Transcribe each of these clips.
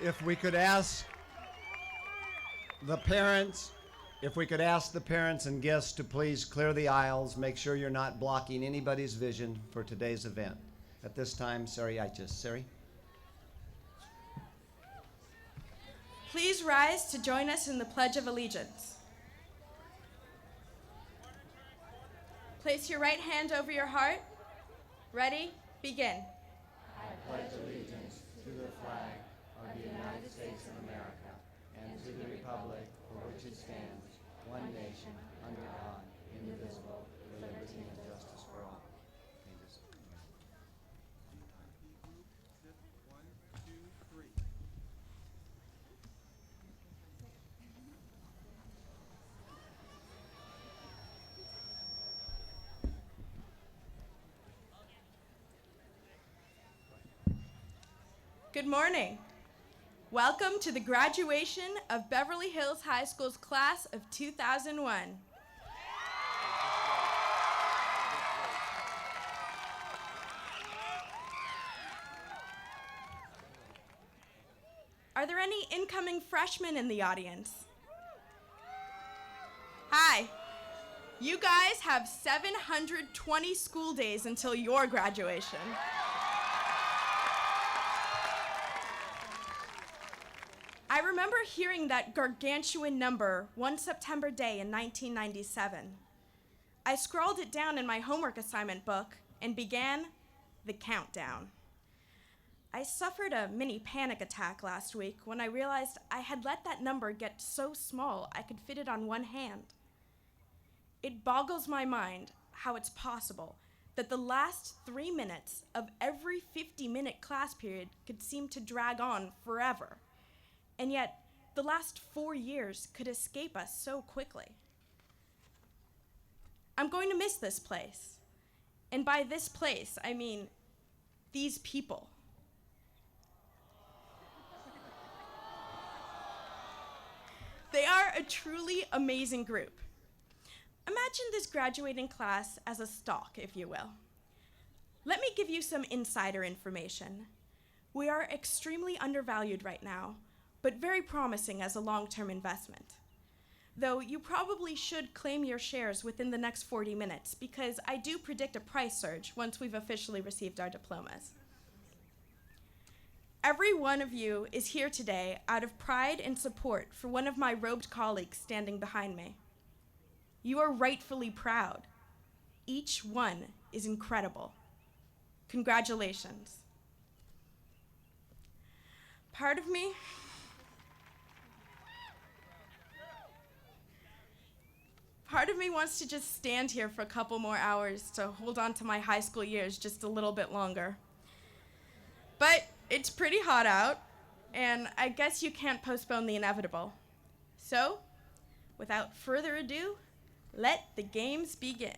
If we could ask the parents, and guests to please clear the aisles, make sure you're not blocking anybody's vision for today's event. At this time, Sari. Please rise to join us in the Pledge of Allegiance. Place your right hand over your heart. Ready? Begin. I pledge allegiance to the flag of the United States of America and to the republic for which it stands, one nation, under God, indivisible, with liberty and justice for all. Good morning. Welcome to the graduation of Beverly Hills High School's class of 2001. Are there any incoming freshmen in the audience? Hi. You guys have 720 school days until your graduation. I remember hearing that gargantuan number one September day in 1997. I scrawled it down in my homework assignment book and began the countdown. I suffered a mini panic attack last week when I realized I had let that number get so small I could fit it on one hand. It boggles my mind how it's possible that the last 3 minutes of every 50-minute class period could seem to drag on forever. And yet, the last 4 years could escape us so quickly. I'm going to miss this place. And by this place, I mean these people. They are a truly amazing group. Imagine this graduating class as a stock, if you will. Let me give you some insider information. We are extremely undervalued right now, but very promising as a long-term investment. Though you probably should claim your shares within the next 40 minutes because I do predict a price surge once we've officially received our diplomas. Every one of you is here today out of pride and support for one of my robed colleagues standing behind me. You are rightfully proud. Each one is incredible. Congratulations. Part of me wants to just stand here for a couple more hours to hold on to my high school years just a little bit longer. But it's pretty hot out, and I guess you can't postpone the inevitable. So, without further ado, let the games begin.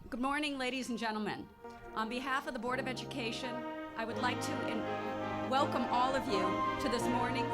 Good morning, ladies and gentlemen. On behalf of the Board of Education, I would like to welcome all of you to this morning.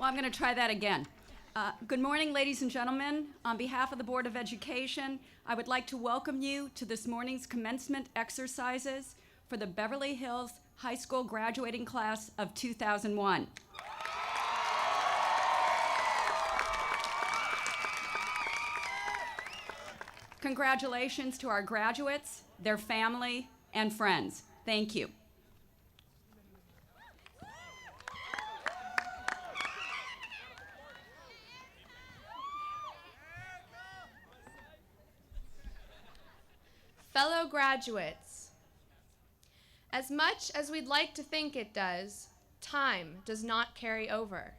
I'm going to try that again. Good morning, ladies and gentlemen. On behalf of the Board of Education, I would like to welcome you to this morning's commencement exercises for the Beverly Hills High School graduating class of 2001. Congratulations to our graduates, their family, and friends. Thank you. Fellow graduates, as much as we'd like to think it does, time does not carry over.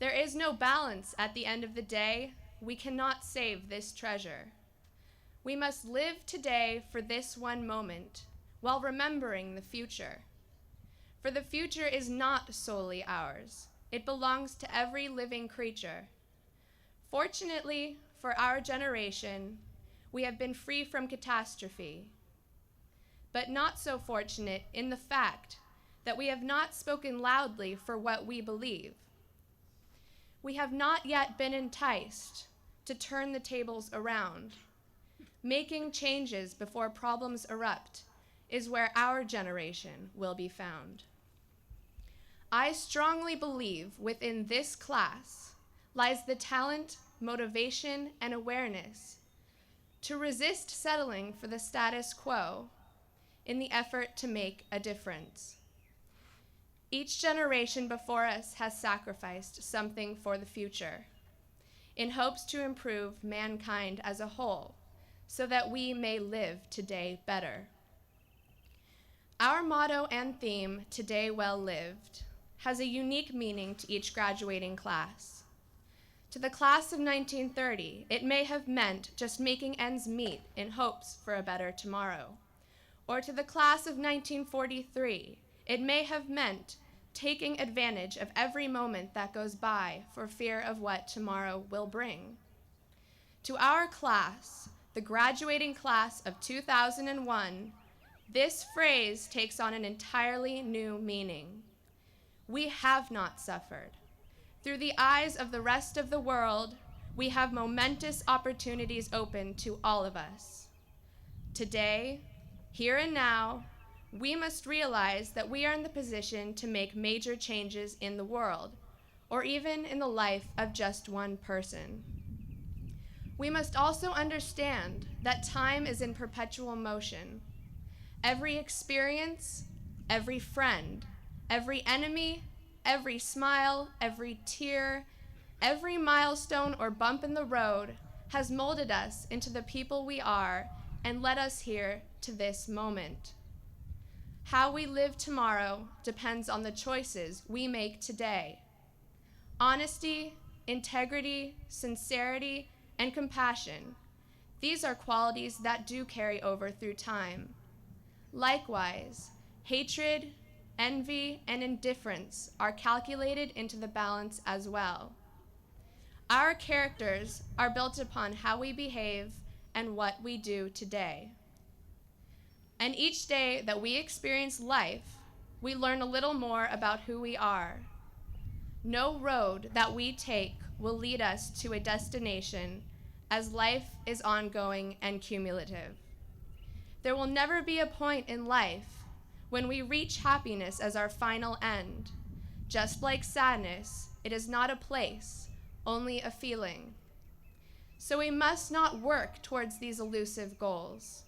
There is no balance at the end of the day. We cannot save this treasure. We must live today for this one moment while remembering the future. For the future is not solely ours. It belongs to every living creature. Fortunately for our generation, we have been free from catastrophe, but not so fortunate in the fact that we have not spoken loudly for what we believe. We have not yet been enticed to turn the tables around. Making changes before problems erupt is where our generation will be found. I strongly believe within this class lies the talent, motivation, and awareness to resist settling for the status quo in the effort to make a difference. Each generation before us has sacrificed something for the future in hopes to improve mankind as a whole so that we may live today better. Our motto and theme, Today Well Lived, has a unique meaning to each graduating class. To the class of 1930, it may have meant just making ends meet in hopes for a better tomorrow. Or to the class of 1943, it may have meant taking advantage of every moment that goes by for fear of what tomorrow will bring. To our class, the graduating class of 2001, this phrase takes on an entirely new meaning. We have not suffered. Through the eyes of the rest of the world, we have momentous opportunities open to all of us. Today, here and now, we must realize that we are in the position to make major changes in the world, or even in the life of just one person. We must also understand that time is in perpetual motion. Every experience, every friend, every enemy, every smile, every tear, every milestone or bump in the road has molded us into the people we are and led us here to this moment. How we live tomorrow depends on the choices we make today. Honesty, integrity, sincerity, and compassion, these are qualities that do carry over through time. Likewise, hatred, envy, and indifference are calculated into the balance as well. Our characters are built upon how we behave and what we do today. And each day that we experience life, we learn a little more about who we are. No road that we take will lead us to a destination, as life is ongoing and cumulative. There will never be a point in life when we reach happiness as our final end. Just like sadness, it is not a place, only a feeling. So we must not work towards these elusive goals.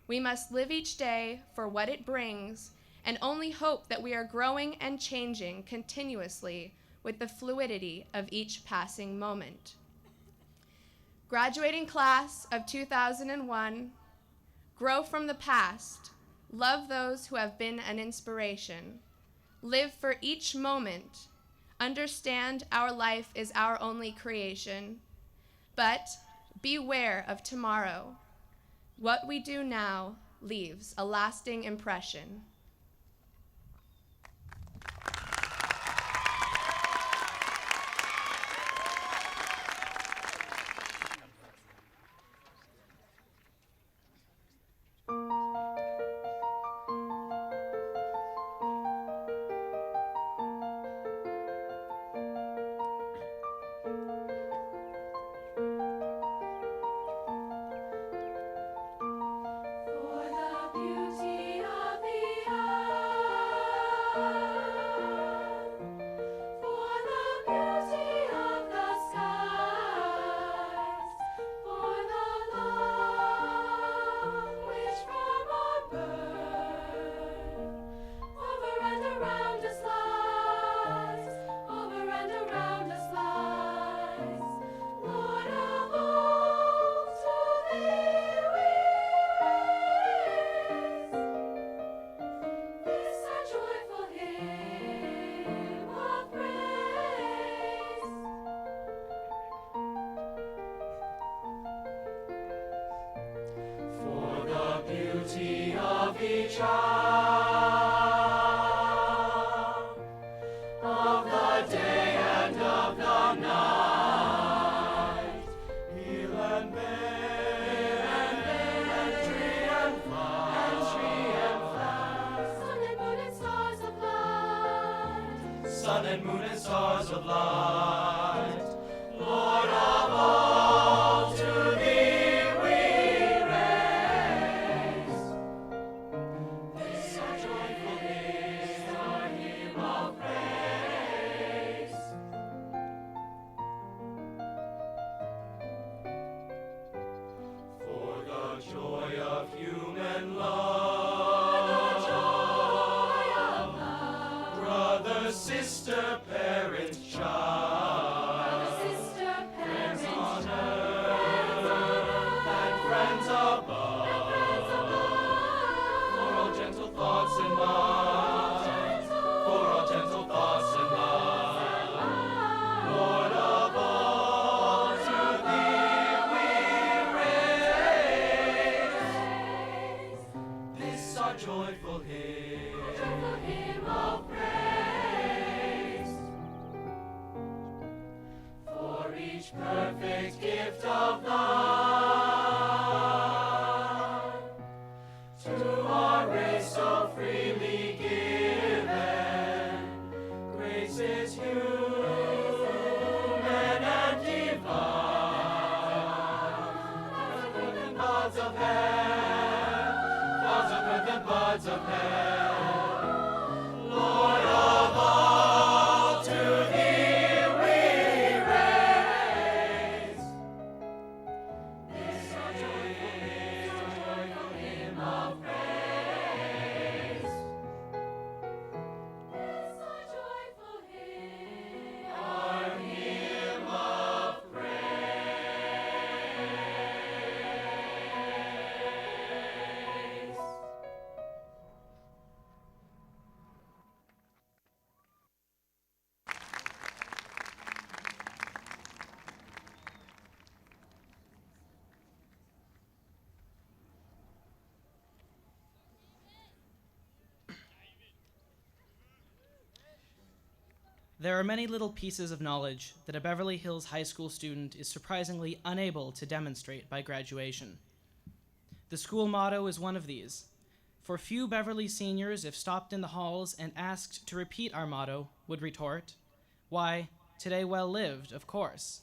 We must live each day for what it brings and only hope that we are growing and changing continuously with the fluidity of each passing moment. Graduating class of 2001, grow from the past, love those who have been an inspiration, live for each moment, understand our life is our only creation, but beware of tomorrow. What we do now leaves a lasting impression. of the day and of the night. Hill and vale, and tree and flower, sun and moon and stars of light, sun and moon and stars of light. Lord of all, to thee we raise this our joyful hymn, our hymn of praise. For the joy of human love, brother, sister, parent, child, friends on earth, and friends above, for all gentle thoughts and minds, for all gentle thoughts and minds. Lord of all, to thee we raise this our joyful hymn of praise. For each perfect gift of thine, to our race so freely given, graces human and divine, as of earth and buds of heaven, flowers of earth and buds of heaven. Lord of all, to thee we raise this our joyful hymn of praise. This our joyful hymn, our hymn of praise. There are many little pieces of knowledge that a Beverly Hills high school student is surprisingly unable to demonstrate by graduation. The school motto is one of these. For few Beverly seniors, if stopped in the halls and asked to repeat our motto, would retort, "Why, today well lived, of course."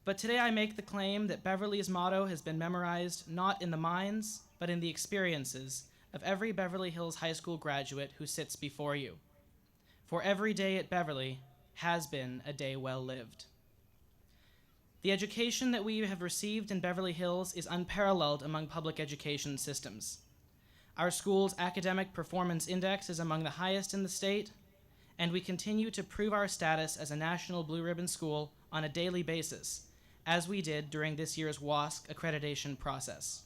But today I make the claim that Beverly's motto has been memorized not in the minds, but in the experiences of every Beverly Hills high school graduate who sits before you. For every day at Beverly has been a day well lived. The education that we have received in Beverly Hills is unparalleled among public education systems. Our school's academic performance index is among the highest in the state, and we continue to prove our status as a national blue ribbon school on a daily basis, as we did during this year's WASC accreditation process.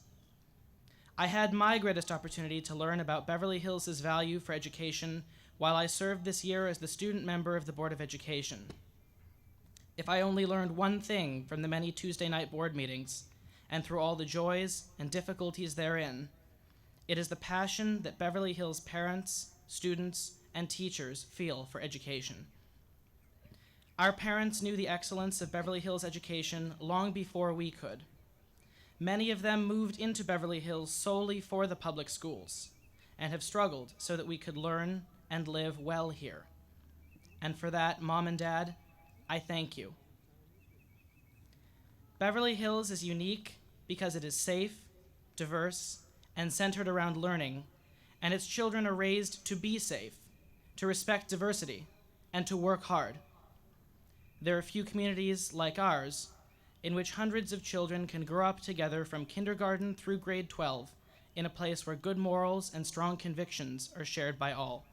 I had my greatest opportunity to learn about Beverly Hills' value for education while I served this year as the student member of the Board of Education. If I only learned one thing from the many Tuesday night board meetings, and through all the joys and difficulties therein, it is the passion that Beverly Hills parents, students, and teachers feel for education. Our parents knew the excellence of Beverly Hills education long before we could. Many of them moved into Beverly Hills solely for the public schools, and have struggled so that we could learn and live well here. And for that, Mom and Dad, I thank you. Beverly Hills is unique because it is safe, diverse, and centered around learning, and its children are raised to be safe, to respect diversity, and to work hard. There are few communities like ours in which hundreds of children can grow up together from kindergarten through grade 12 in a place where good morals and strong convictions are shared by all.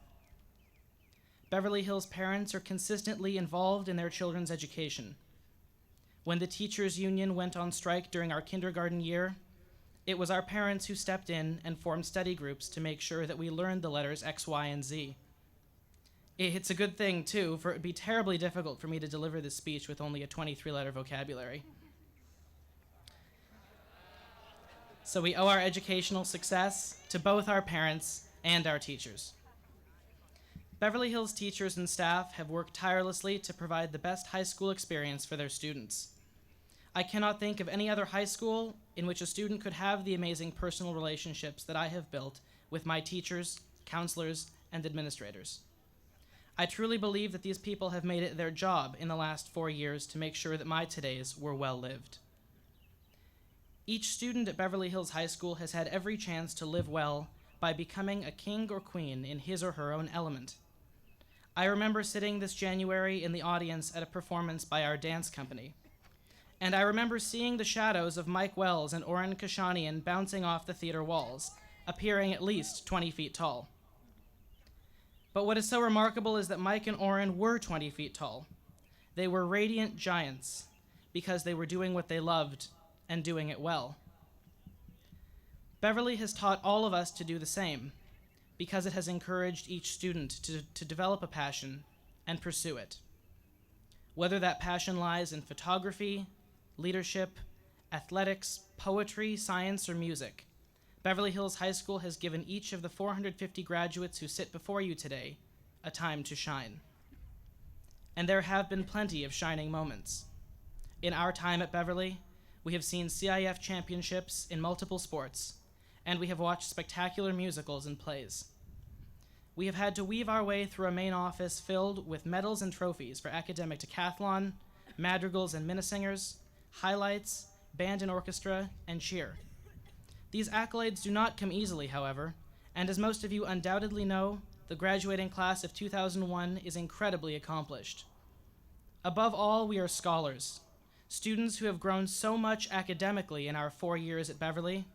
Beverly Hills parents are consistently involved in their children's education. When the teachers' union went on strike during our kindergarten year, it was our parents who stepped in and formed study groups to make sure that we learned the letters X, Y, and Z. It's a good thing, too, for it would be terribly difficult for me to deliver this speech with only a 23-letter vocabulary. So we owe our educational success to both our parents and our teachers. Beverly Hills teachers and staff have worked tirelessly to provide the best high school experience for their students. I cannot think of any other high school in which a student could have the amazing personal relationships that I have built with my teachers, counselors, and administrators. I truly believe that these people have made it their job in the last 4 years to make sure that my todays were well lived. Each student at Beverly Hills High School has had every chance to live well by becoming a king or queen in his or her own element. I remember sitting this January in the audience at a performance by our dance company. And I remember seeing the shadows of Mike Wells and Oren Kashanian bouncing off the theater walls, appearing at least 20 feet tall. But what is so remarkable is that Mike and Oren were 20 feet tall. They were radiant giants because they were doing what they loved and doing it well. Beverly has taught all of us to do the same because it has encouraged each student to develop a passion and pursue it. Whether that passion lies in photography, leadership, athletics, poetry, science, or music, Beverly Hills High School has given each of the 450 graduates who sit before you today a time to shine. And there have been plenty of shining moments. In our time at Beverly, we have seen CIF championships in multiple sports, and we have watched spectacular musicals and plays. We have had to weave our way through a main office filled with medals and trophies for academic decathlon, madrigals and minnesingers, highlights, band and orchestra, and cheer. These accolades do not come easily, however, and as most of you undoubtedly know, the graduating class of 2001 is incredibly accomplished. Above all, we are scholars, students who have grown so much academically in our 4 years at Beverly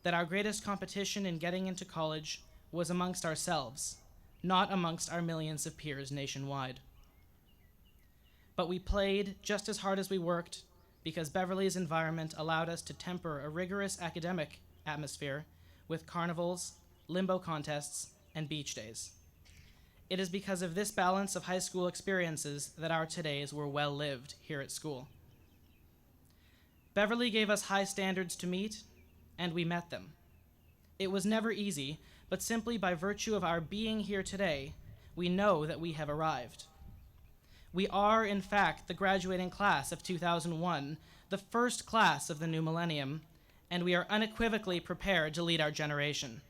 that our greatest competition in getting into college was amongst ourselves, not amongst our millions of peers nationwide. But we played just as hard as we worked because Beverly's environment allowed us to temper a rigorous academic atmosphere with carnivals, limbo contests, and beach days. It is because of this balance of high school experiences that our todays were well lived here at school. Beverly gave us high standards to meet, and we met them. It was never easy, but simply by virtue of our being here today, we know that we have arrived. We are, in fact, the graduating class of 2001, the first class of the new millennium, and we are unequivocally prepared to lead our generation.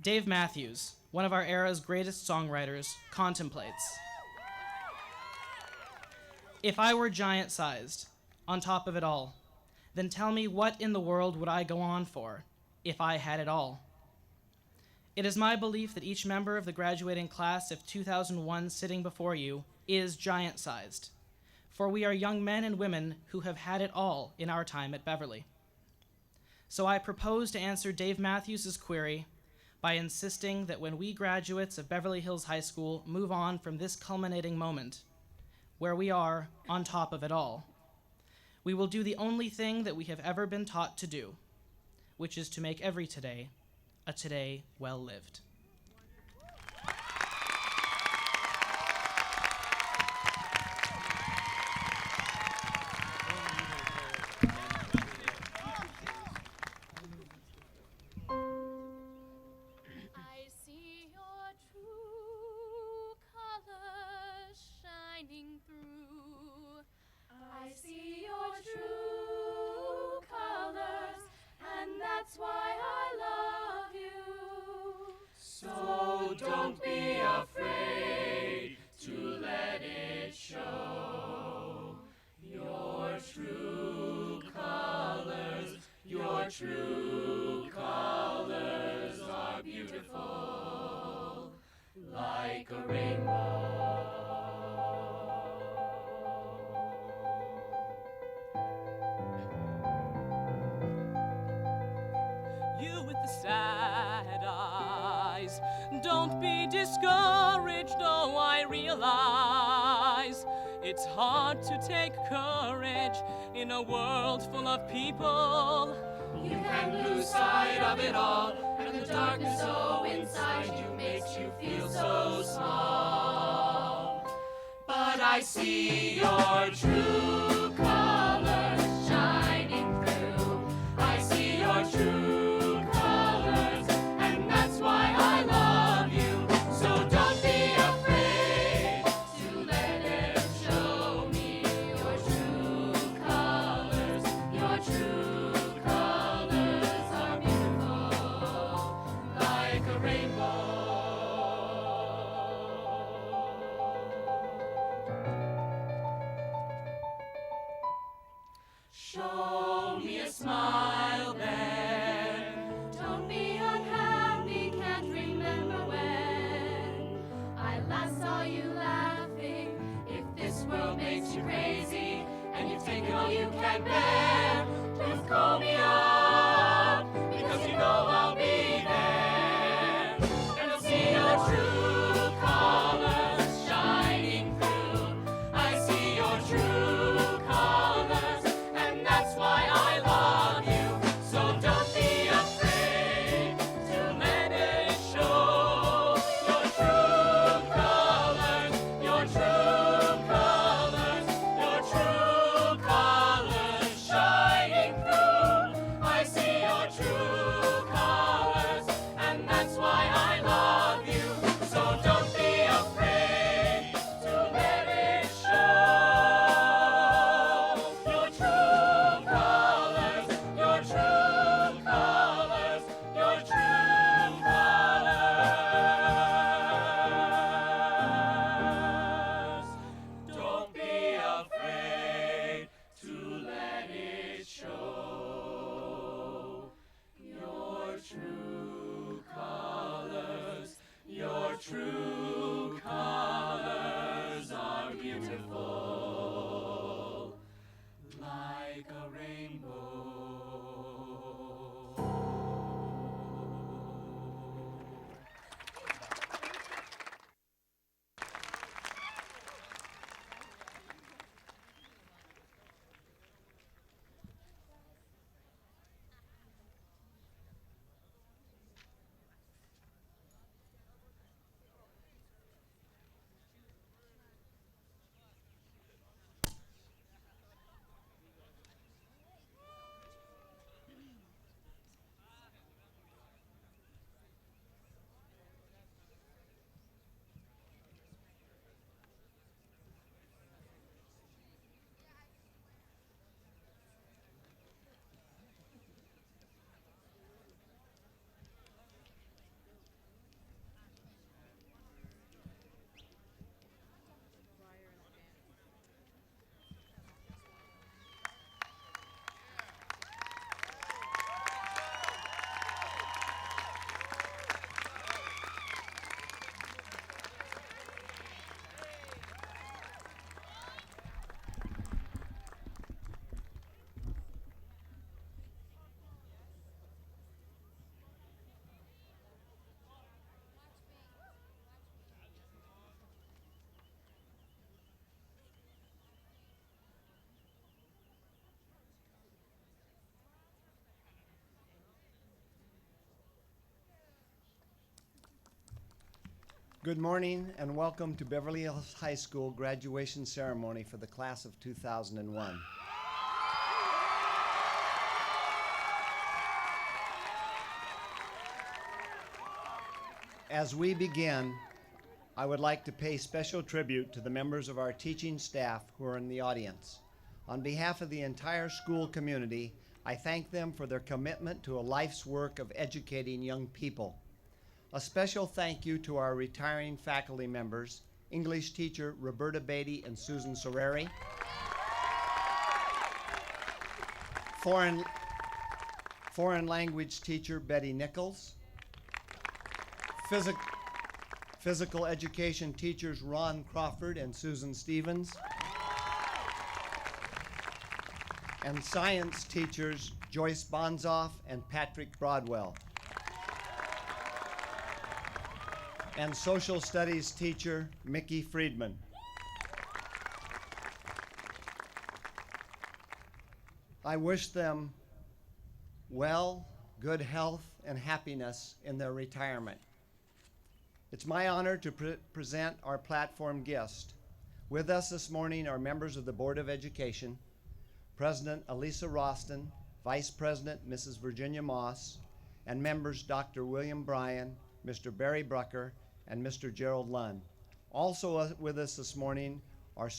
Dave Matthews, one of our era's greatest songwriters, contemplates, "If I were giant-sized, on top of it all, then tell me what in the world would I go on for if I had it all?" It is my belief that each member of the graduating class of 2001 sitting before you is giant-sized, for we are young men and women who have had it all in our time at Beverly. So I propose to answer Dave Matthews' query by insisting that when we graduates of Beverly Hills High School move on from this culminating moment, where we are on top of it all, we will do the only thing that we have ever been taught to do, which is to make every today a today well lived. I see your true colors shining through. I see your true colors, and that's why I love you. So don't be afraid to let it show. Your true colors, your true colors are beautiful, like a rainbow. You with the sad eyes, don't be discouraged, oh, I realize it's hard to take courage in a world full of people. You can lose sight of it all, and the darkness so inside you makes you feel so small. I see your true colors shining through. I see your true colors, and that's why I love you. So don't be afraid to let him show me your true colors. Your true colors are beautiful, like a rainbow. Show me a smile then. Don't be unhappy, can't remember when I last saw you laughing. If this world makes you crazy and you've taken all you can bear, just call me up, because you know I'll be there. And I'll see your true colors shining through. I see your true colors, and that's why I love you. So don't be afraid to let it show. Your true colors, your true colors, your true colors shining through. I see your true colors, and that's why I love you. So don't be afraid to let it show. Your true colors, your true colors, your true colors. Don't be afraid to let it show. Your true colors, your true colors are beautiful, like a rainbow. Good morning and welcome to Beverly Hills High School graduation ceremony for the class of 2001. As we begin, I would like to pay special tribute to the members of our teaching staff who are in the audience. On behalf of the entire school community, I thank them for their commitment to a life's work of educating young people. A special thank you to our retiring faculty members, English teacher Roberta Beatty and Susan Soreri, foreign language teacher Betty Nichols, physical education teachers Ron Crawford and Susan Stevens, and science teachers Joyce Bonzoff and Patrick Broadwell, and social studies teacher Mickey Friedman. I wish them well, good health, and happiness in their retirement. It's my honor to present our platform guest. With us this morning are members of the Board of Education, President Elisa Roston, Vice President Mrs. Virginia Moss, and members Dr. William Bryan, Mr. Barry Brucker, and Mr. Gerald Lund. Also with us this morning are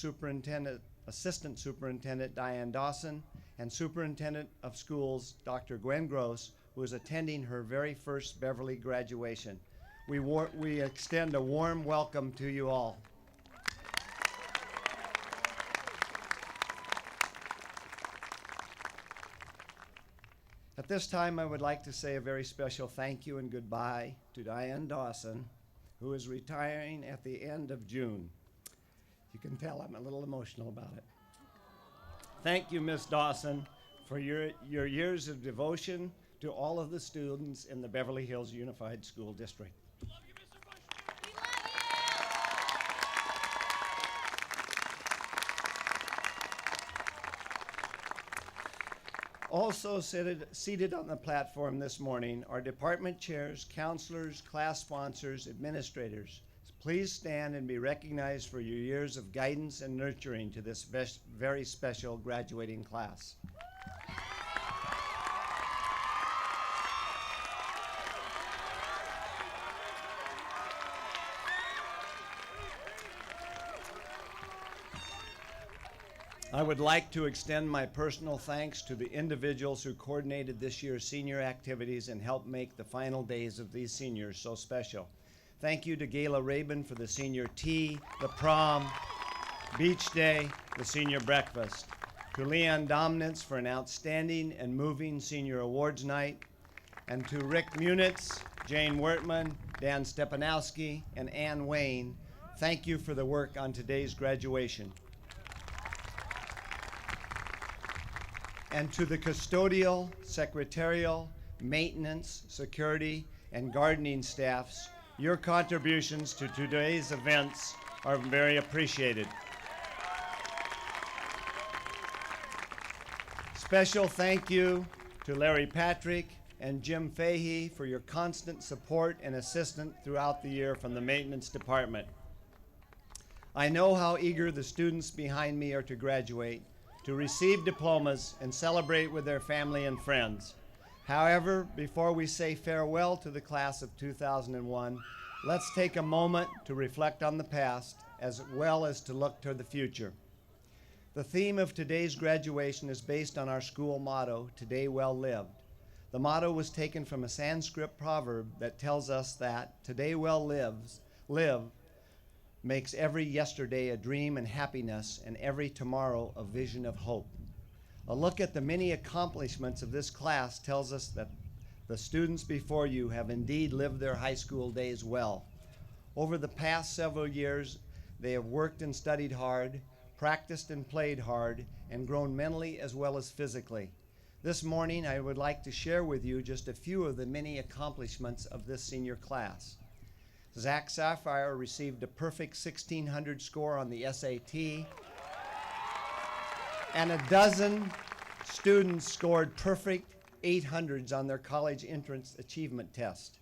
Assistant Superintendent Diane Dawson and Superintendent of Schools Dr. Gwen Gross, who is attending her very first Beverly graduation. We extend a warm welcome to you all. At this time, I would like to say a very special thank you and goodbye to Diane Dawson, who is retiring at the end of June. You can tell I'm a little emotional about it. Thank you, Ms. Dawson, for your years of devotion to all of the students in the Beverly Hills Unified School District. Also seated on the platform this morning are department chairs, counselors, class sponsors, administrators. Please stand and be recognized for your years of guidance and nurturing to this very special graduating class. I would like to extend my personal thanks to the individuals who coordinated this year's senior activities and helped make the final days of these seniors so special. Thank you to Gayla Rabin for the senior tea, the prom, beach day, the senior breakfast. To Leanne Domnitz for an outstanding and moving senior awards night. And to Rick Munitz, Jane Wertman, Dan Stepanowski, and Ann Wayne, thank you for the work on today's graduation. And to the custodial, secretarial, maintenance, security, and gardening staffs, your contributions to today's events are very appreciated. Special thank you to Larry Patrick and Jim Fahey for your constant support and assistance throughout the year from the maintenance department. I know how eager the students behind me are to graduate, to receive diplomas and celebrate with their family and friends. However, before we say farewell to the class of 2001, let's take a moment to reflect on the past as well as to look to the future. The theme of today's graduation is based on our school motto, Today Well Lived. The motto was taken from a Sanskrit proverb that tells us that today well live makes every yesterday a dream and happiness, and every tomorrow a vision of hope. A look at the many accomplishments of this class tells us that the students before you have indeed lived their high school days well. Over the past several years, they have worked and studied hard, practiced and played hard, and grown mentally as well as physically. This morning, I would like to share with you just a few of the many accomplishments of this senior class. Zach Sapphire received a perfect 1600 score on the SAT, and a dozen students scored perfect 800s on their college entrance achievement test.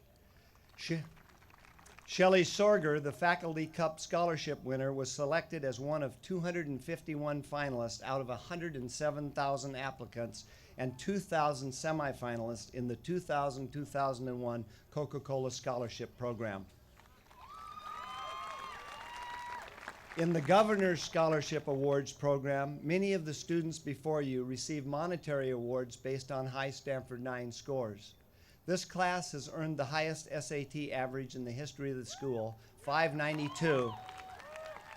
Shelley Sorger, the Faculty Cup Scholarship winner, was selected as one of 251 finalists out of 107,000 applicants and 2,000 semifinalists in the 2000-2001 Coca-Cola Scholarship Program. In the Governor's Scholarship Awards program, many of the students before you received monetary awards based on high Stanford 9 scores. This class has earned the highest SAT average in the history of the school, 592,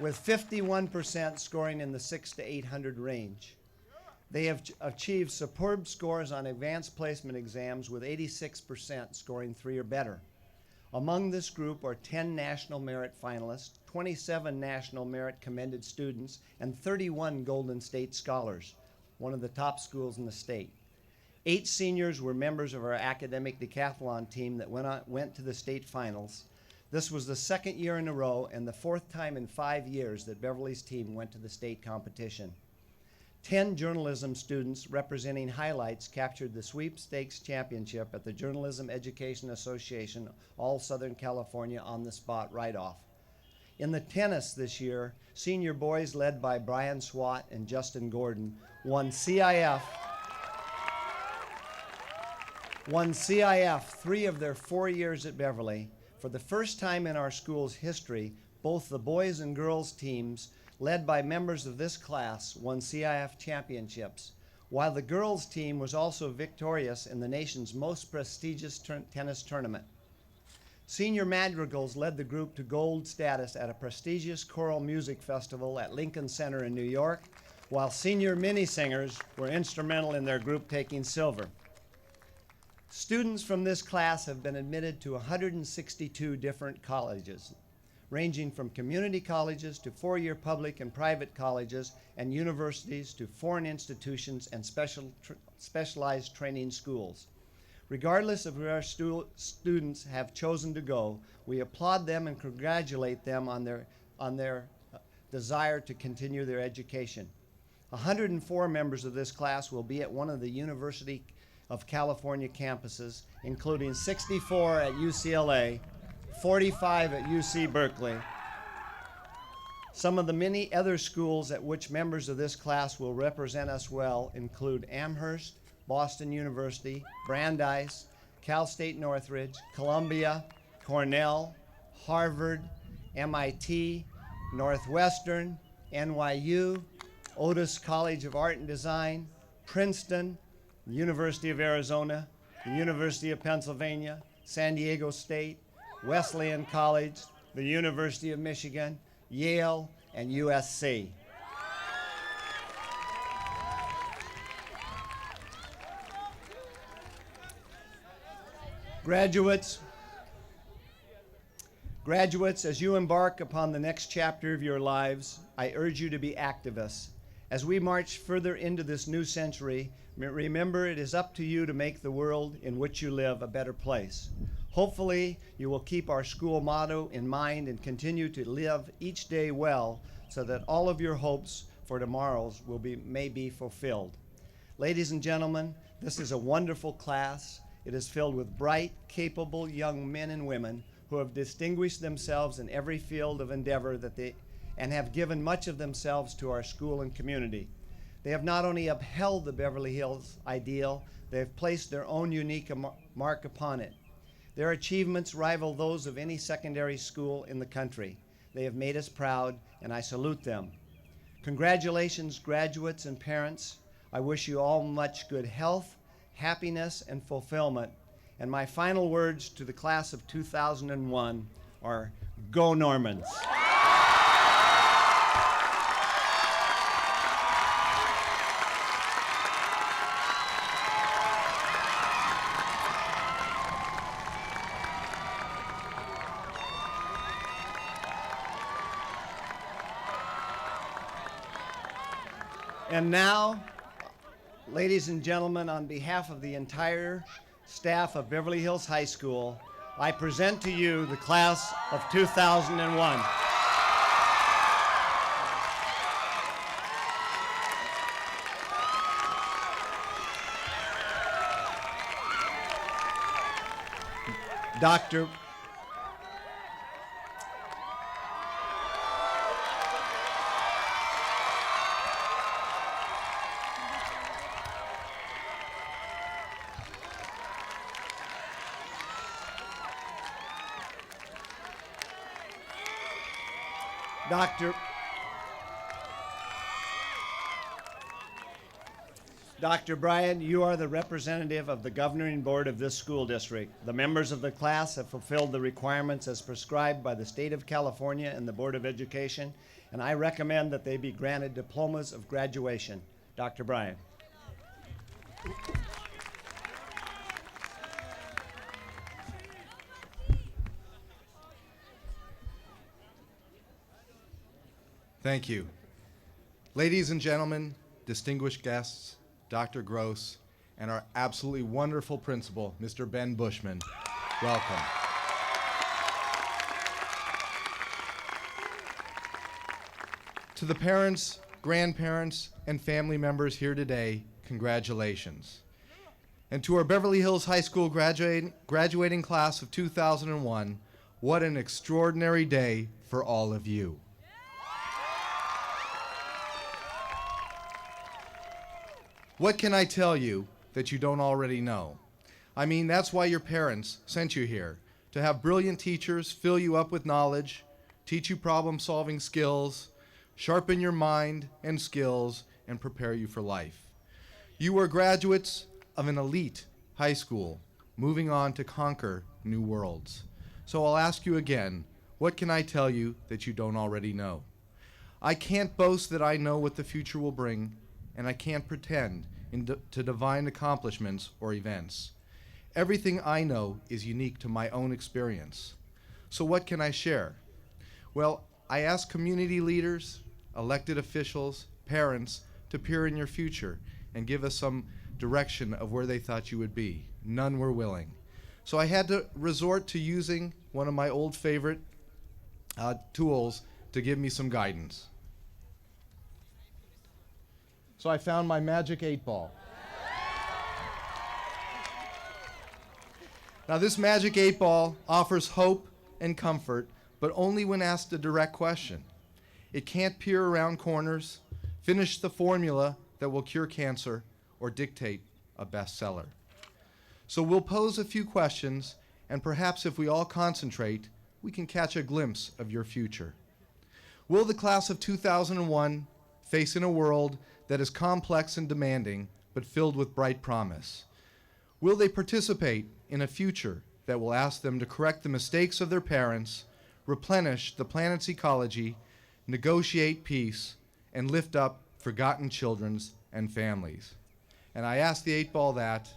with 51% scoring in the 600 to 800 range. They have achieved superb scores on advanced placement exams with 86% scoring 3 or better. Among this group are 10 National Merit finalists, 27 National Merit commended students, and 31 Golden State Scholars, one of the top schools in the state. 8 seniors were members of our academic decathlon team that went to the state finals. This was the second year in a row and the 4th time in 5 years that Beverly's team went to the state competition. 10 journalism students representing highlights captured the sweepstakes championship at the Journalism Education Association All Southern California on the spot write-off. In the tennis this year, senior boys led by Brian Swat and Justin Gordon won CIF 3 of their 4 years at Beverly. For the first time in our school's history, both the boys and girls teams, led by members of this class, won CIF championships, while the girls team was also victorious in the nation's most prestigious tennis tournament. Senior madrigals led the group to gold status at a prestigious choral music festival at Lincoln Center in New York, while senior mini-singers were instrumental in their group taking silver. Students from this class have been admitted to 162 different colleges, ranging from community colleges to four-year public and private colleges and universities to foreign institutions and specialized training schools. Regardless of where our students have chosen to go, we applaud them and congratulate them on their desire to continue their education. 104 members of this class will be at one of the University of California campuses, including 64 at UCLA, 45 at UC Berkeley. Some of the many other schools at which members of this class will represent us well include Amherst, Boston University, Brandeis, Cal State Northridge, Columbia, Cornell, Harvard, MIT, Northwestern, NYU, Otis College of Art and Design, Princeton, the University of Arizona, the University of Pennsylvania, San Diego State, Wesleyan College, the University of Michigan, Yale, and USC. Graduates, as you embark upon the next chapter of your lives, I urge you to be activists. As we march further into this new century, remember it is up to you to make the world in which you live a better place. Hopefully, you will keep our school motto in mind and continue to live each day well so that all of your hopes for tomorrows may be fulfilled. Ladies and gentlemen, this is a wonderful class. It is filled with bright, capable young men and women who have distinguished themselves in every field of endeavor and have given much of themselves to our school and community. They have not only upheld the Beverly Hills ideal, they have placed their own unique mark upon it. Their achievements rival those of any secondary school in the country. They have made us proud, and I salute them. Congratulations, graduates and parents. I wish you all much good health, happiness, and fulfillment. And my final words to the class of 2001 are, go Normans. And now, ladies and gentlemen, on behalf of the entire staff of Beverly Hills High School, I present to you the class of 2001. Dr. Bryan, you are the representative of the governing board of this school district. The members of the class have fulfilled the requirements as prescribed by the state of California and the Board of Education, and I recommend that they be granted diplomas of graduation. Dr. Bryan. Thank you. Ladies and gentlemen, distinguished guests, Dr. Gross, and our absolutely wonderful principal, Mr. Ben Bushman, welcome. To the parents, grandparents, and family members here today, congratulations. And to our Beverly Hills High School graduating class of 2001, What an extraordinary day for all of you. What can I tell you that you don't already know? I mean, that's why your parents sent you here, to have brilliant teachers fill you up with knowledge, teach you problem-solving skills, sharpen your mind and skills, and prepare you for life. You are graduates of an elite high school, moving on to conquer new worlds. So I'll ask you again, what can I tell you that you don't already know? I can't boast that I know what the future will bring, and I can't pretend to divine accomplishments or events. Everything I know is unique to my own experience. So what can I share? Well, I ask community leaders, elected officials, parents to peer in your future and give us some direction of where they thought you would be. None were willing. So I had to resort to using one of my old favorite tools to give me some guidance. So I found my magic 8-ball. Now this magic 8-ball offers hope and comfort, but only when asked a direct question. It can't peer around corners, finish the formula that will cure cancer, or dictate a bestseller. So we'll pose a few questions, and perhaps if we all concentrate, we can catch a glimpse of your future. Will the class of 2001 face in a world that is complex and demanding, but filled with bright promise? Will they participate in a future that will ask them to correct the mistakes of their parents, replenish the planet's ecology, negotiate peace, and lift up forgotten children and families? And I asked the 8-ball that,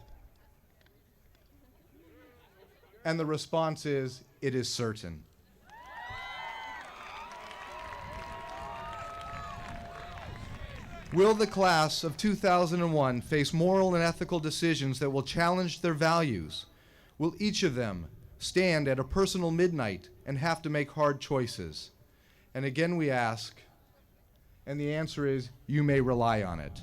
and the response is, it is certain. Will the class of 2001 face moral and ethical decisions that will challenge their values? Will each of them stand at a personal midnight and have to make hard choices? And again we ask, and the answer is, you may rely on it.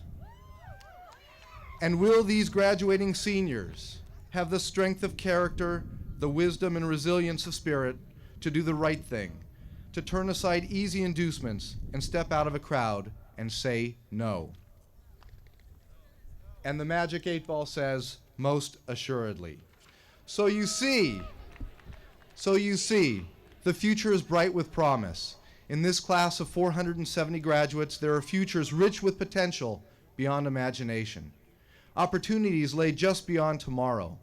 And will these graduating seniors have the strength of character, the wisdom and resilience of spirit to do the right thing, to turn aside easy inducements and step out of a crowd and say no? And the magic 8-ball says, most assuredly. So you see, the future is bright with promise. In this class of 470 graduates, there are futures rich with potential beyond imagination. Opportunities lay just beyond tomorrow.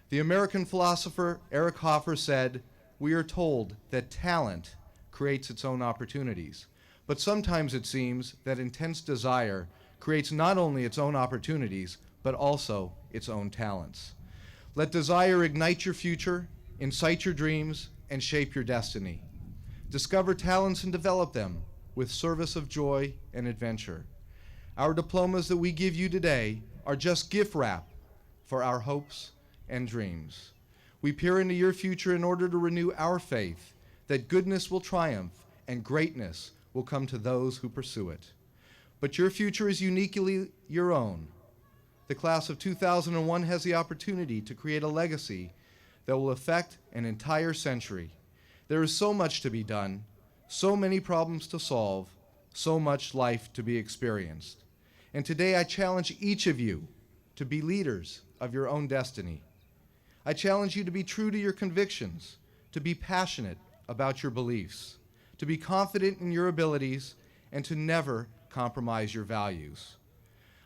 The American philosopher Eric Hoffer said, "We are told that talent creates its own opportunities. But sometimes it seems that intense desire creates not only its own opportunities, but also its own talents." Let desire ignite your future, incite your dreams, and shape your destiny. Discover talents and develop them with service of joy and adventure. Our diplomas that we give you today are just gift wrap for our hopes and dreams. We peer into your future in order to renew our faith that goodness will triumph and greatness will come to those who pursue it. But your future is uniquely your own. The class of 2001 has the opportunity to create a legacy that will affect an entire century. There is so much to be done, so many problems to solve, so much life to be experienced. And today I challenge each of you to be leaders of your own destiny. I challenge you to be true to your convictions, to be passionate about your beliefs, to be confident in your abilities, and to never compromise your values.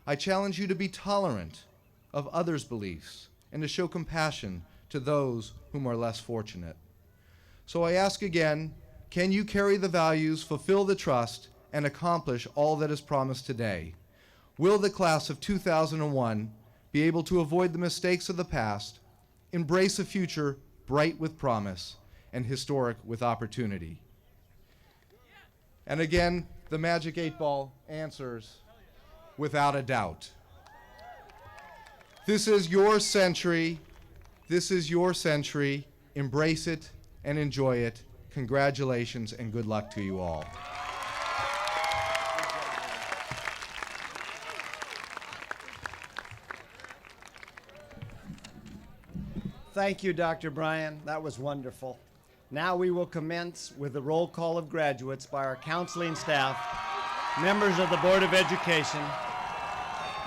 I challenge you to be tolerant of others' beliefs and to show compassion to those whom are less fortunate. So I ask again, can you carry the values, fulfill the trust, and accomplish all that is promised today? Will the class of 2001 be able to avoid the mistakes of the past, embrace a future bright with promise, and historic with opportunity? And again, the magic 8-ball answers, without a doubt. This is your century. This is your century. Embrace it and enjoy it. Congratulations and good luck to you all. Thank you, Dr. Bryan. That was wonderful. Now we will commence with the roll call of graduates by our counseling staff, members of the Board of Education.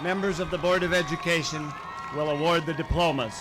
Members of the Board of Education will award the diplomas.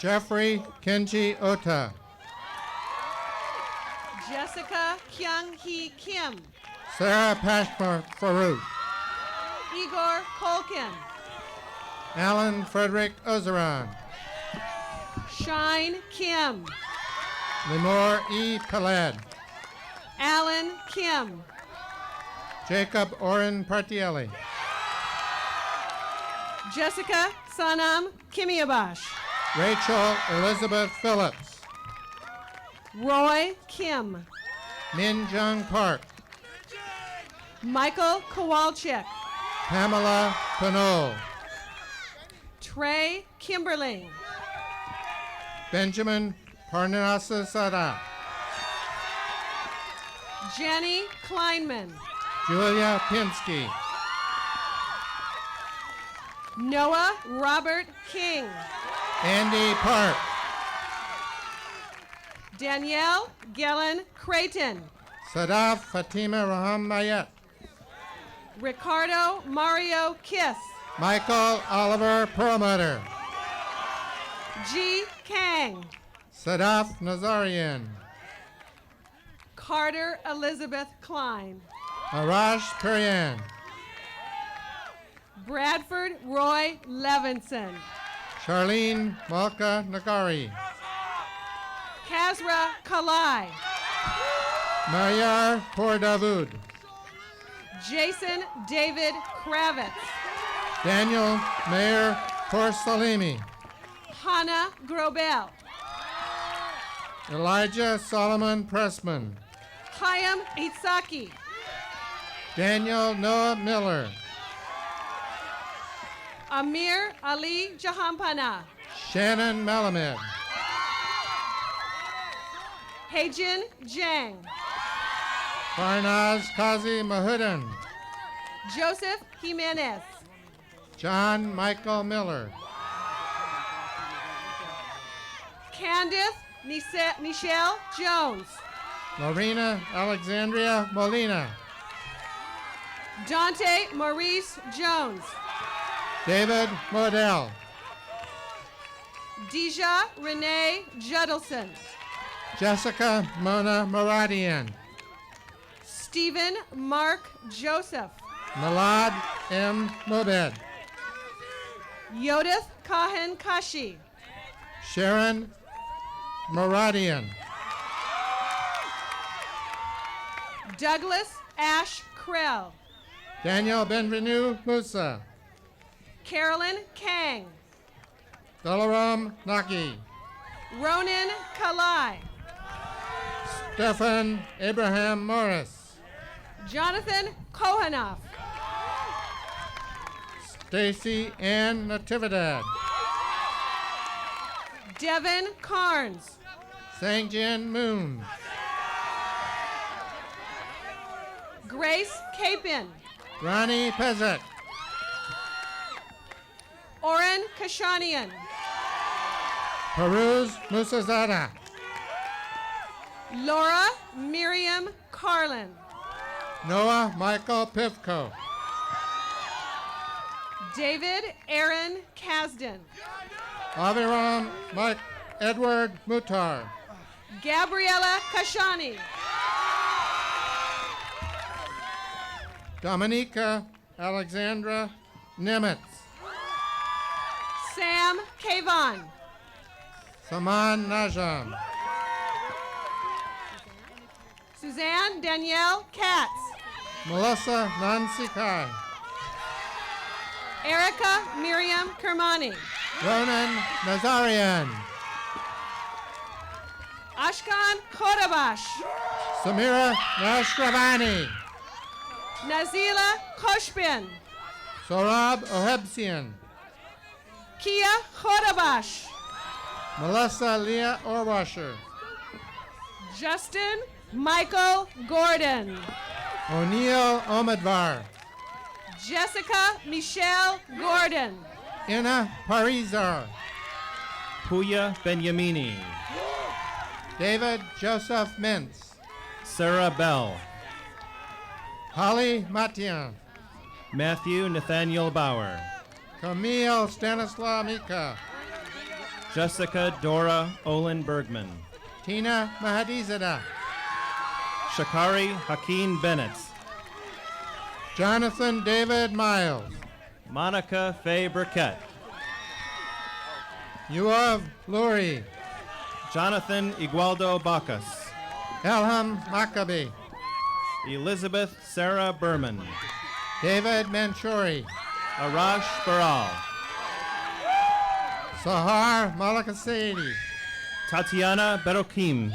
Jeffrey Kenji Ota. Jessica Kyung-hee Kim. Sarah Pashmar Farouk. Igor Kolkin. Alan Frederick Ozeron. Shine Kim. Limor E. Peled. Alan Kim. Jacob Oren Partielli. Jessica Sanam Kimiabash. Rachel Elizabeth Phillips. Roy Kim. Min Jung Park. Michael Kowalczyk. Pamela Pinot. Trey Kimberling. Benjamin Parnasasada. Jenny Kleinman. Julia Pinsky. Noah Robert King. Andy Park. Danielle Gellen Creighton. Sadaf Fatima Raham Mayet. Ricardo Mario Kiss. Michael Oliver Perlmutter. G. Kang. Sadaf Nazarian. Carter Elizabeth Klein. Arash Perian. Bradford Roy Levinson. Charlene Malka Nagari. Kazra Kalai. Mayar Pordavud. Jason David Kravitz. Daniel Mayer Porsalimi. Hannah Grobel. Elijah Solomon Pressman. Chaim Itzaki. Daniel Noah Miller. Amir Ali Jahanpana. Shannon Malamed. Heijin Jang. Farnaz Kazi Mahudan. Joseph Jimenez. John Michael Miller. Candice Nichelle Jones. Lorena Alexandria Molina. Dante Maurice Jones. David Modell. Deja Renee Judelson. Jessica Mona Maradian. Stephen Mark Joseph. Malad M. Mobed. Yodith Kahan Kashi. Sharon Maradian. Douglas Ash Krell. Daniel Benvenu Musa. Carolyn Kang. Dolaram Naki. Ronan Kalai. Stefan Abraham Morris. Jonathan Kohanoff. Stacy Ann Natividad. Devin Carnes. Sangjin Moon. Grace Capin. Ronnie Pezek. Oren Kashanian. Peruz Musazada. Laura Miriam Carlin. Noah Michael Pivko. David Aaron Kasdan. Aviram Mike Edward Mutar. Gabriella Kashani. Dominika Alexandra Nemitz. Sam Miriam Kayvon. Saman Najam. Suzanne Danielle Katz. Melissa Nancy Kai. Erica Miriam Kermani. Ronan Nazarian. Ashkan Khodabash. Samira Nashravani. Nazila Koshbin. Sorab Ohebsian. Kia Khodabash. Melissa Leah Orwasher. Justin Michael Gordon. O'Neill Omadvar. Jessica Michelle Gordon. Ina Parizar. Puya Benyamini. David Joseph Mintz. Sarah Bell. Holly Matian. Matthew Nathaniel Bauer. Camille Stanislaw Mika. Jessica Dora Olin Bergman. Tina Mahadizada. Shakari Hakeem Bennett. Jonathan David Miles. Monica Faye Burkett. Yuav Lurie. Jonathan Igualdo Bacchus. Elham Maccabi. Elizabeth Sarah Berman. David Manchuri. Arash Baral. Sahar Malakasedi. Tatiana Berokim.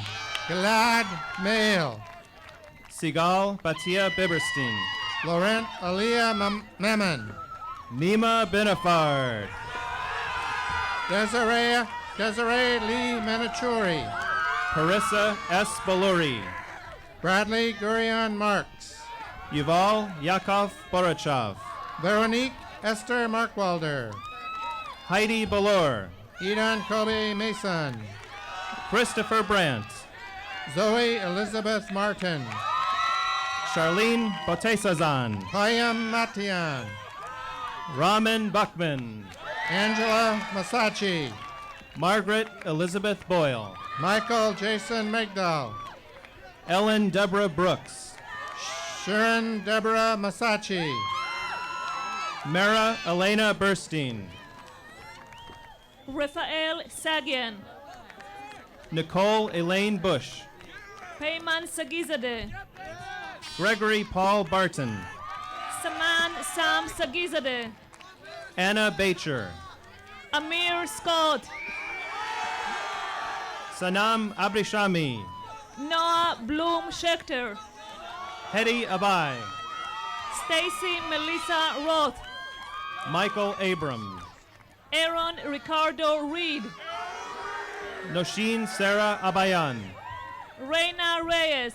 Gilad Mail. Sigal Batia Biberstein. Laurent Aliyah Memon. Nima Benafard. Desiree Lee Manichuri. Carissa S. Baluri. Bradley Gurion Marks. Yuval Yakov Borochov. Veronique Esther Markwalder. Heidi Balor. Edan Kobe Mason. Christopher Brandt. Zoe Elizabeth Martin. Charlene Botesazan. Payam Matian. Raman Buckman. Angela Masachi. Margaret Elizabeth Boyle. Michael Jason Megdal. Ellen Deborah Brooks. Sharon Deborah Masachi. Mara Elena Burstein. Rafael Sagian. Nicole Elaine Bush. Peyman Sagizadeh. Gregory Paul Barton. Saman Sam Sagizadeh. Anna Bacher. Amir Scott. Sanam Abrishami. Noah Bloom Schechter. Hedy Abai. Stacy Melissa Roth. Michael Abram. Aaron Ricardo Reed. Noshin Sarah Abayan. Reina Reyes.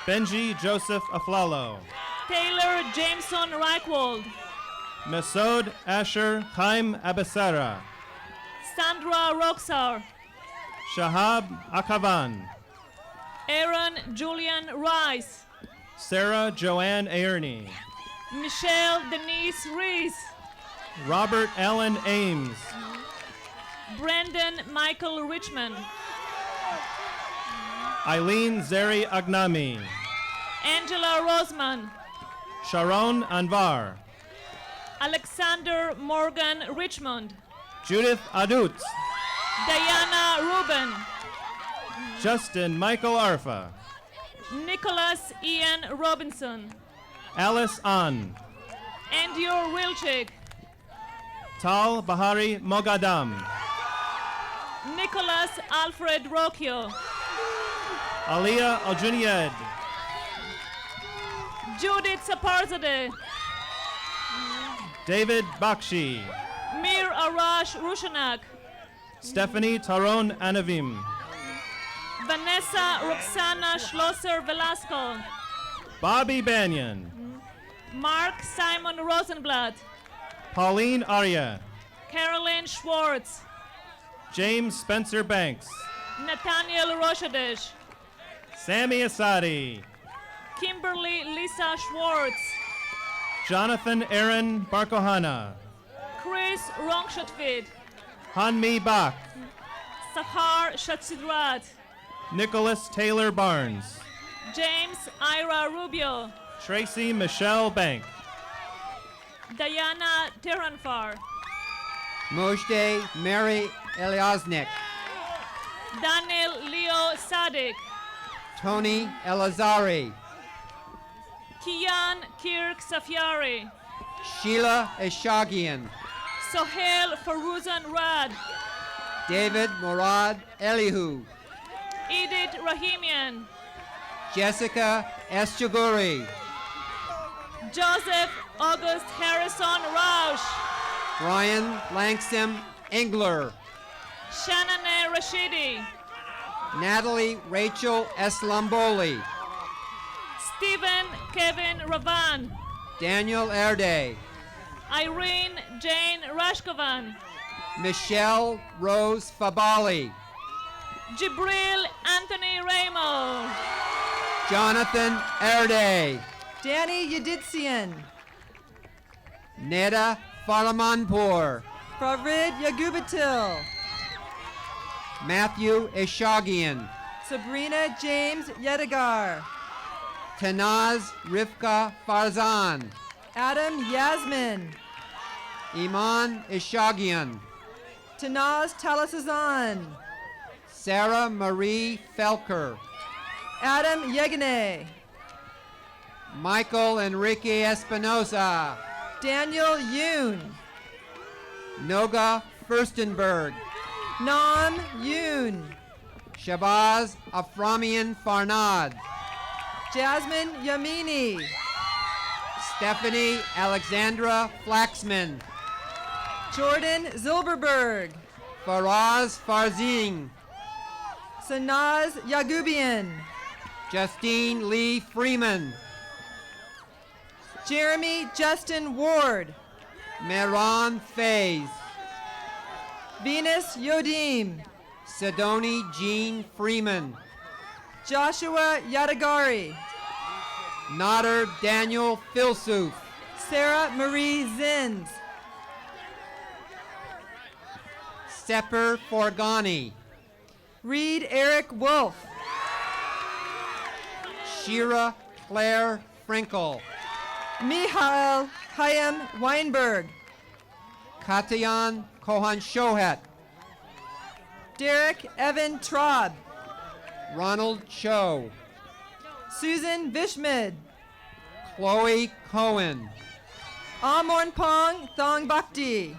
Benji Joseph Aflalo. Taylor Jameson Reichwald. Mesod Asher Chaim Abesera. Sandra Roxar. Shahab Akavan. Aaron Julian Rice. Sarah Joanne Aerney. Michelle Denise Reese. Robert Allen Ames. Brendan Michael Richmond. Eileen Zeri Agnami. Angela Rosman. Sharon Anvar. Alexander Morgan Richmond. Judith Adut. Diana Rubin. Justin Michael Arfa. Nicholas Ian Robinson. Alice An. Andur Wilczek. Tal Bahari Mogadam. Nicholas Alfred Rocchio. Aliyah Aljunied. Judith Saparzadeh. David Bakshi. Mir Arash Rushanak. Stephanie Taron Anavim. Vanessa Roxana Schlosser Velasco. Bobby Banyan. Mark Simon Rosenblatt. Pauline Arya. Carolyn Schwartz. James Spencer Banks. Nathaniel Roshadesh. Sammy Asadi. Kimberly Lisa Schwartz. Jonathan Aaron Barkohana. Chris Rongshotvid. Hanmi Bach. Sahar Shatsidrat. Nicholas Taylor Barnes. James Ira Rubio. Tracy Michelle Bank. Diana Teranfar. Moshe Mary Eliasnik, Daniel Leo Sadik, Tony Elazari, Kian Kirk Safiari, Sheila Eshagian, Sohail Farouzan Rad, David Murad Elihu, Edith Rahimian, Jessica Eschaguri, Joseph August Harrison Rausch, Brian Langston Engler, Shannon Rashidi, Natalie Rachel Eslamboli, Stephen Kevin Ravan, Daniel Erde, Irene Jane Rashkovan, Michelle Rose Fabali, Jibril Anthony Ramo, Jonathan Erde, Danny Yeditsian, Neda Faramanpour, Farid Yagubatil, Matthew Eshagian, Sabrina James Yedigar, Tanaz Rivka Farzan, Adam Yasmin, Iman Eshagian, Tanaz Talasazan, Sarah Marie Felker, Adam Yegane, Michael Enrique Espinosa, Daniel Yoon, Noga Furstenberg, Nam Yoon, Shabazz Aframian Farnad, Jasmine Yamini, Stephanie Alexandra Flaxman, Jordan Zilberberg, Faraz Farzing, Sanaz Yagubian, Justine Lee Freeman, Jeremy Justin Ward, Mehran Faze, Venus Yodim, Sidoni Jean Freeman, Joshua Yadagari, Nader Daniel Filsuf, Sarah Marie Zins, Sepper Forgani, Reed Eric Wolf, Shira Claire Frinkle, Mihail Chaim Weinberg, Katayan Kohan Shohet, Derek Evan Traub, Ronald Cho, Susan Vishmid, Chloe Cohen, Amorn Pong Thong Bhakti,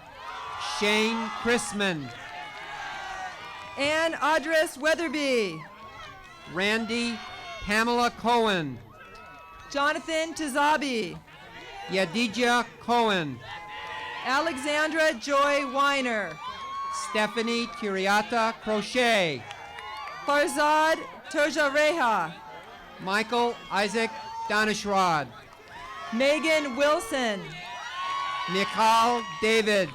Shane Chrisman, Ann Audress Weatherby, Randy Pamela Cohen, Jonathan Tizabi, Yadija Cohen, Alexandra Joy Weiner, Stephanie Kiriata Crochet, Farzad Tojareha, Michael Isaac Danishrod, Megan Wilson, Michal David,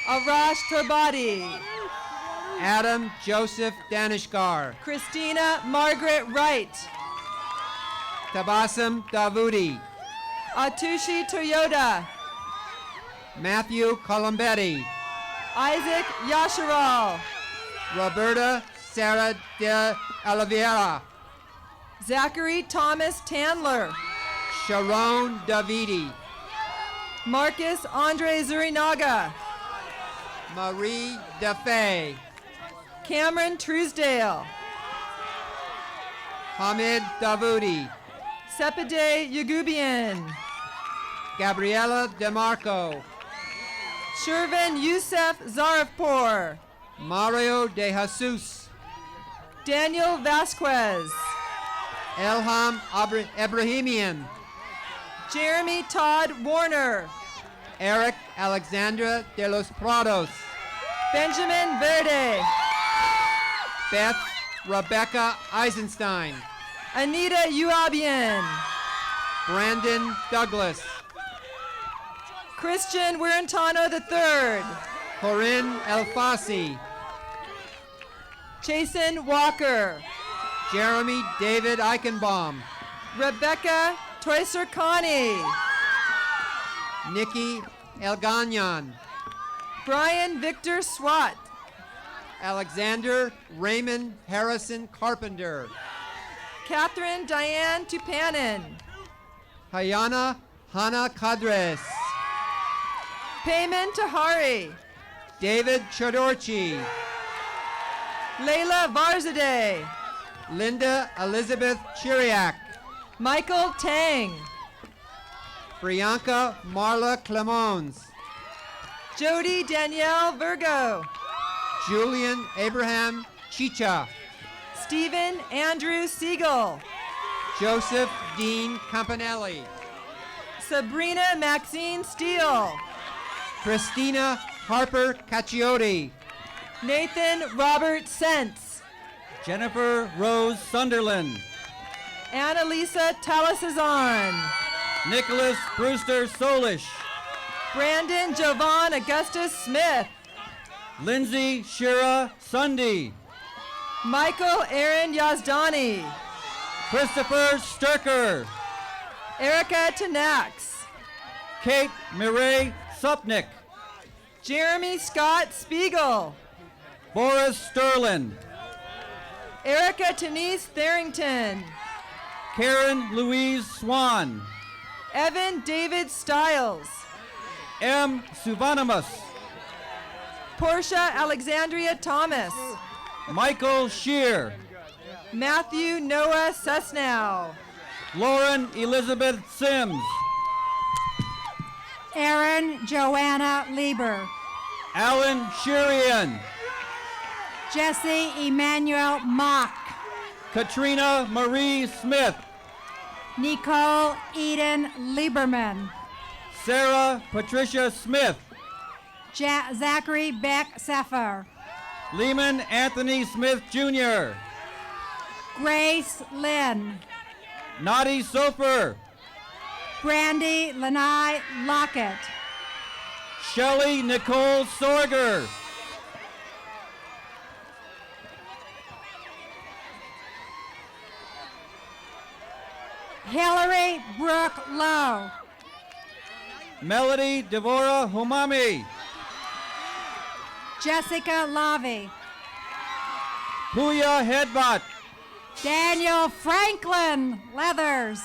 Arash Tobadi, Adam Joseph Danishkar, Christina Margaret Wright, Tabassum Davudi, Atushi Toyota, Matthew Colombetti, Isaac Yasharal, Roberta Sarah de Oliveira, Zachary Thomas Tandler, Sharon Davidi, Marcus Andre Zurinaga, Marie DeFay, Cameron Truesdale, Hamid Davudi, Sepide Yagubian, Gabriela DeMarco, Shervin Youssef Zarifpour, Mario De Jesus, Daniel Vasquez, Elham Ibrahimian, Jeremy Todd Warner, Eric Alexandra de los Prados, Benjamin Verde, Beth Rebecca Eisenstein, Anita Uabian, Brandon Douglas, Christian Wirantano III, Corinne Elfasi, Jason Walker, Jeremy David Eichenbaum, Rebecca Toyser-Kani, Nikki Elganyan, Brian Victor Swat, Alexander Raymond Harrison Carpenter, Catherine Diane Tupanen, Hayana Hana Kadres, Payman Tahari, David Chodorchi, Layla Varzadeh, Linda Elizabeth Chiriak, Michael Tang, Priyanka Marla Clemons, Jody Danielle Virgo, Julian Abraham Chicha, Stephen Andrew Siegel, Joseph Dean Campanelli, Sabrina Maxine Steele, Christina Harper Cacchiotti, Nathan Robert Sentz, Jennifer Rose Sunderland, Annalisa Talasazan, Nicholas Brewster Solish, Brandon Jovan Augustus Smith, Lindsay Shira Sunday, Michael Aaron Yazdani, Christopher Sturker, Erica Tanax, Kate Mireille Supnick, Jeremy Scott Spiegel, Boris Sterlin, Erica Denise Tharrington, Karen Louise Swan, Evan David Stiles, M. Suvanamus, Portia Alexandria Thomas, Michael Shear, Matthew Noah Susnow, Lauren Elizabeth Sims, Erin Joanna Lieber, Alan Shirian, Jesse Emmanuel Mock, Katrina Marie Smith, Nicole Eden Lieberman, Sarah Patricia Smith, Zachary Beck Seffer, Lehman Anthony Smith Jr., Grace Lynn, Nadi Sofer, Brandy Lanai Lockett, Shelley Nicole Sorger, Hillary Brooke Lowe, Melody Devora Humami, Jessica Lavi, Puya Headbot, Daniel Franklin Leathers,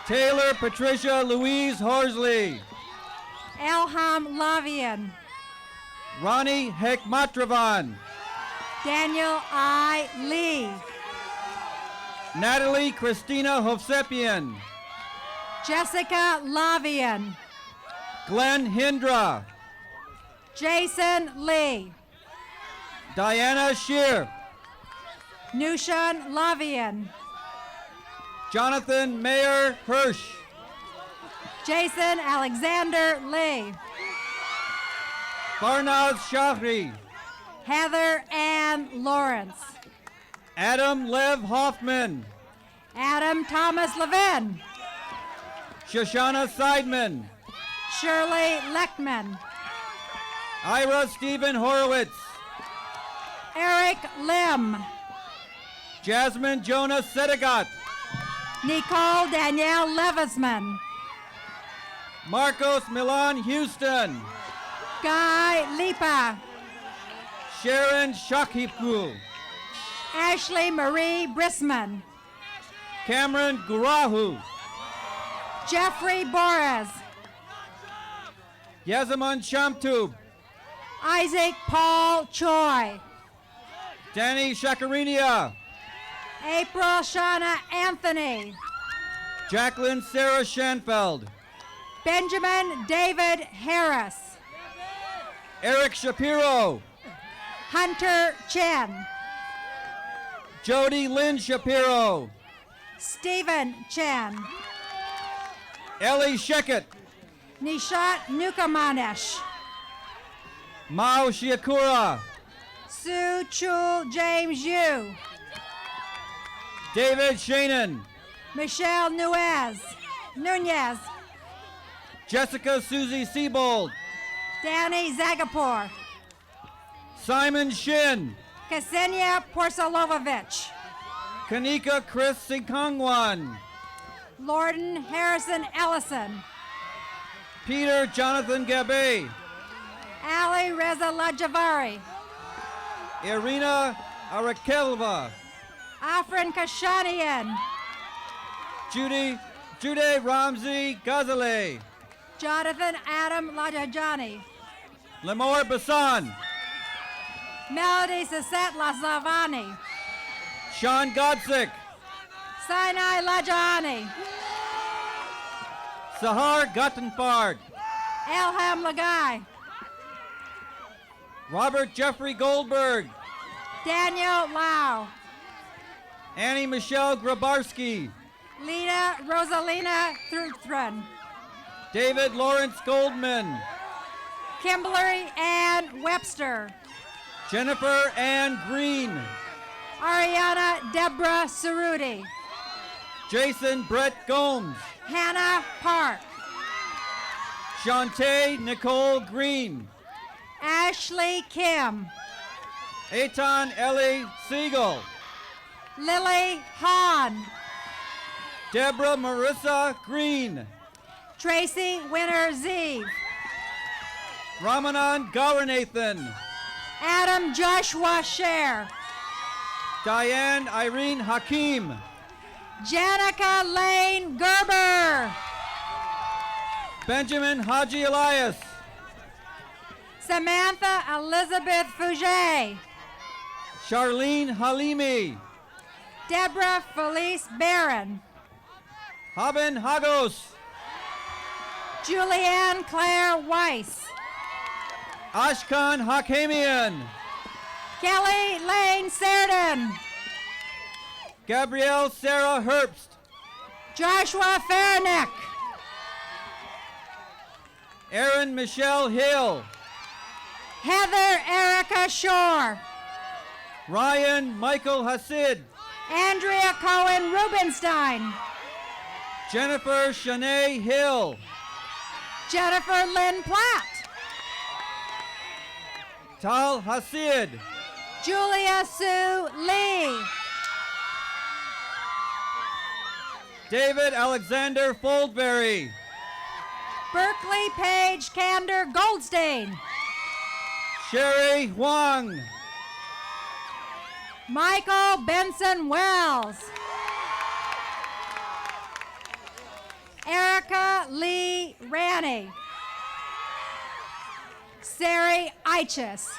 Taylor Patricia Louise Horsley, Elham Lavian, Ronnie Hekmatravan, Daniel I. Lee, Natalie Christina Hovsepian, Jessica Lavian, Glenn Hindra, Jason Lee, Diana Shear, Nushan Lavian, Jonathan Mayer Hirsch, Jason Alexander Lee, Farnaz Shahri, Heather Ann Lawrence, Adam Lev Hoffman, Adam Thomas Levin, Shoshana Seidman, Shirley Leckman, Ira Stephen Horowitz, Eric Lim, Jasmine Jonas Sedegat, Nicole Danielle Levisman, Marcos Milan Houston, Guy Lipa, Sharon Shakhipkul, Ashley Marie Brisman, Cameron Gurahu, Jeffrey Boras, Yazaman Shamtub, Isaac Paul Choi, Danny Shakarinia, April Shauna Anthony, Jacqueline Sarah Schanfeld, Benjamin David Harris, Eric Shapiro, Hunter Chen, Jody Lynn Shapiro, Stephen Chen, Ellie Shekett, Nishat Nukamanesh, Mao Shiakura, Sue Chul James Yu, David Shanan, Michelle Nunez, Jessica Susie Siebold, Danny Zagapur, Simon Shin, Ksenia Porcelovovich, Kanika Chris Sikongwan, Lorden Harrison Ellison, Peter Jonathan Gabe, Ali Reza Lajavari, Irina Arakelva, Afrin Kashanian, Jude Ramsey Ghazale, Jonathan Adam Lajajani. Lemore Bassan. Melody Sasset Lasavani. Sean Godsick. Sinai Lajani. Sahar Guttenfarg. Elham Lagai. Robert Jeffrey Goldberg. Daniel Lau. Annie Michelle Grabarski. Lita Rosalina Thruthran. David Lawrence Goldman. Kimberly Ann Webster. Jennifer Ann Green. Ariana Deborah Cerruti. Jason Brett Gomes. Hannah Park. Shantae Nicole Green. Ashley Kim. Eitan Ellie Siegel. Lily Hahn. Deborah Marissa Green. Tracy Winter Zeev. Ramanan Gauranathan. Adam Joshua Sher. Diane Irene Hakim. Janica Lane Gerber. Benjamin Haji Elias. Samantha Elizabeth Fouget. Charlene Halimi. Deborah Felice Barron. Haben Hagos. Julianne Claire Weiss. Ashkan Hakamian. Kelly Lane Serden. Gabrielle Sarah Herbst. Joshua Farnick. Erin Michelle Hill. Heather Erica Shore. Ryan Michael Hasid. Andrea Cohen Rubenstein. Jennifer Shanae Hill. Jennifer Lynn Platt. Tal Hasid. Julia Sue Lee. David Alexander Foldberry. Berkeley Page Kander Goldstein. Sherry Huang. Michael Benson Wells. Erica Lee Ranny. Sari Eichis.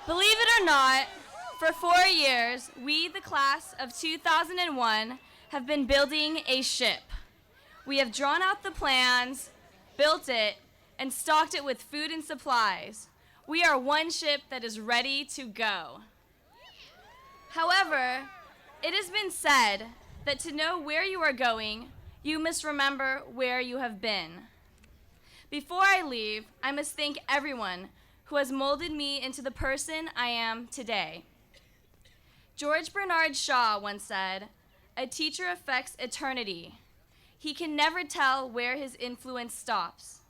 Believe it or not, for 4 years, we, the class of 2001, have been building a ship. We have drawn out the plans, built it, and stocked it with food and supplies. We are one ship that is ready to go. However, it has been said that to know where you are going, you must remember where you have been. Before I leave, I must thank everyone who has molded me into the person I am today. George Bernard Shaw once said, "A teacher affects eternity. He can never tell where his influence stops."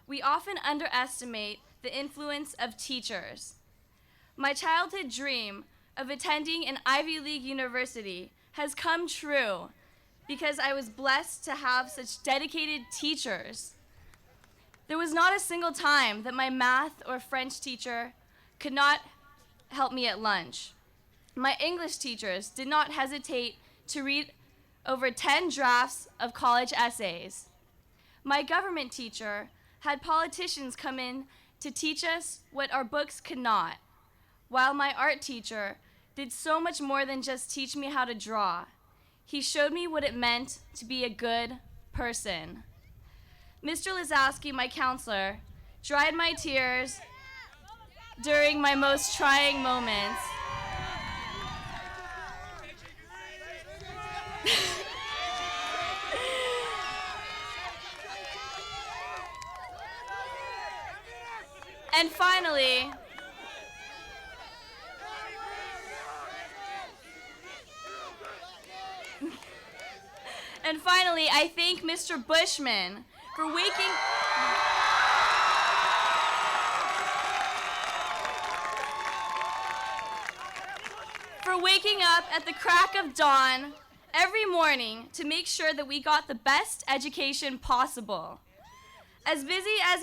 We often underestimate the influence of teachers. My childhood dream of attending an Ivy League university has come true because I was blessed to have such dedicated teachers. There was not a single time that my math or French teacher could not help me at lunch. My English teachers did not hesitate to read over 10 drafts of college essays. My government teacher had politicians come in to teach us what our books could not, while my art teacher did so much more than just teach me how to draw. He showed me what it meant to be a good person. Mr. Lazowski, my counselor, dried my tears during my most trying moments. And finally, I thank Mr. Bushman for waking up at the crack of dawn every morning to make sure that we got the best education possible. As busy as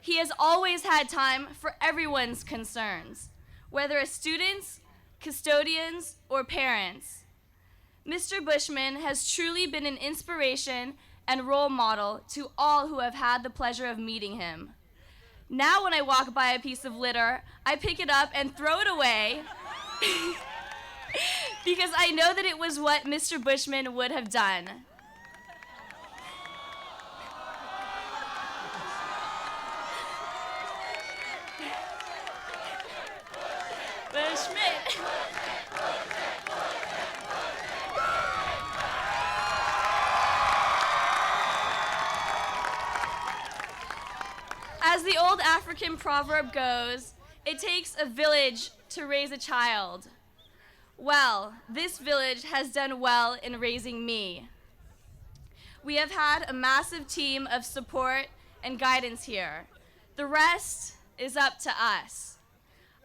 he has always had time for everyone's concerns, whether as students, custodians, or parents. Mr. Bushman has truly been an inspiration and role model to all who have had the pleasure of meeting him. Now when I walk by a piece of litter, I pick it up and throw it away because I know that it was what Mr. Bushman would have done. Bushman. As the old African proverb goes, it takes a village to raise a child. Well, this village has done well in raising me. We have had a massive team of support and guidance here. The rest is up to us.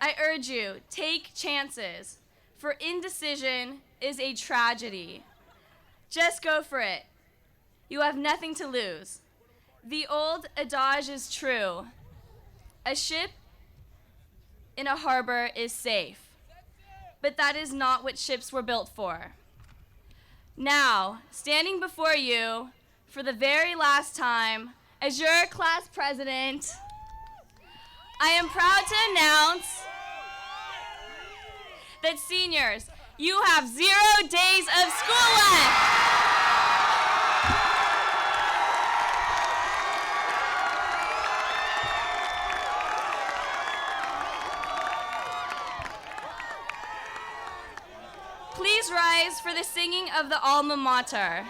I urge you, take chances, for indecision is a tragedy. Just go for it. You have nothing to lose. The old adage is true. A ship in a harbor is safe, but that is not what ships were built for. Now, standing before you for the very last time as your class president, I am proud to announce that seniors, you have 0 days of school left. Please rise for the singing of the alma mater.